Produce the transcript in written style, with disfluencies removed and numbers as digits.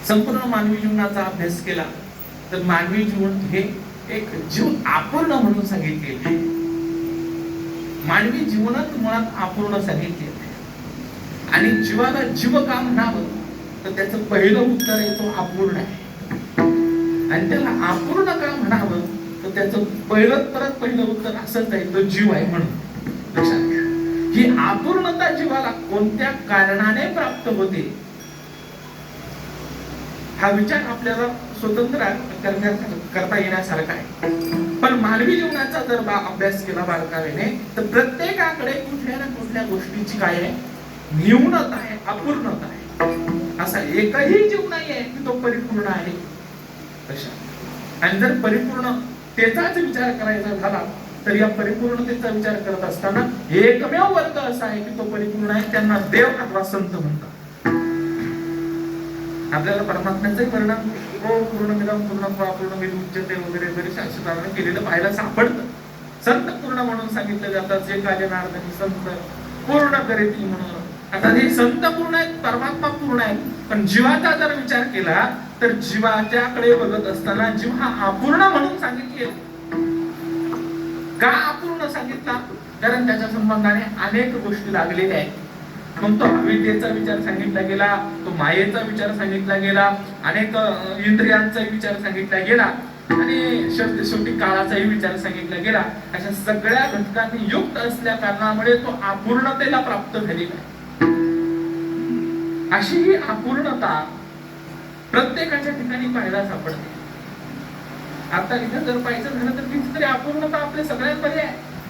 संपूर्ण मानवी जीवनाचा अभ्यास केला तर मानवी जीवन हे एक जीव अपूर्ण म्हणून सांगितले. मानवी जीवनात मुळात अपूर्ण सांगितले आणि जीवाला जीव का म्हणावं तर त्याचं पहिलं उत्तर आहे तो अपूर्ण आहे. आणि त्याला अपूर्ण का म्हणावं तर त्याचं पहिलं उत्तर असंच आहे तो जीव आहे म्हणून. लक्षात घ्या ही अपूर्णता जीवाला कोणत्या कारणाने प्राप्त होते हा विचार आपल्याला स्वतंत्र करता येण्यासारखा आहे. पण मानवी जीवनाचा जर अभ्यास केला बारकाईने तर प्रत्येकाकडे कुठल्या ना कुठल्या गोष्टीची काय आहे न्यूनता आहे, अपूर्णता आहे. असा एकही जीव नाही आहे की तो परिपूर्ण आहे. आणि जर परिपूर्णतेचाच विचार करायचा झाला तर या परिपूर्णतेचा विचार करत असताना एकमेव वर्ग असा आहे की तो परिपूर्ण आहे, त्यांना देव अथवा संत म्हणतात. आपल्याला परमात्म्याचाही परिणाम पूर्णमिदं पूर्णत्वात् पूर्णमेव उच्यते वगैरे जरी शास्त्राने केलेलं पाहायला सापडतं. संत पूर्ण म्हणून सांगितलं जातात, जे काजनार्दनी संत पूर्ण करीती म्हणून. आता हे संत पूर्ण आहेत, परमात्मा पूर्ण आहे, पण जीवाचा जर विचार केला तर जीवाच्याकडे बघत असताना जीव हा अपूर्ण म्हणून सांगितले. का अपूर्ण सांगितला? कारण त्याच्या संबंधाने अनेक गोष्टी लागलेल्या आहेत. मग तो अविद्येचा विचार सांगितला गेला, तो मायेचा विचार सांगितला गेला, अनेक इंद्रियांचा विचार सांगितला गेला आणि शेवटी काळाचाही विचार सांगितला गेला. अशा सगळ्या घटकांनी युक्त असल्या कारणामुळे तो अपूर्णतेला प्राप्त झालेला आहे. अशी ही अपूर्णता प्रत्येकाच्या ठिकाणी पाहायला सापडते. आता इथे जर पाहायचं झालं तर कितीतरी अपूर्णता आपल्या सगळ्यांमध्ये आहे.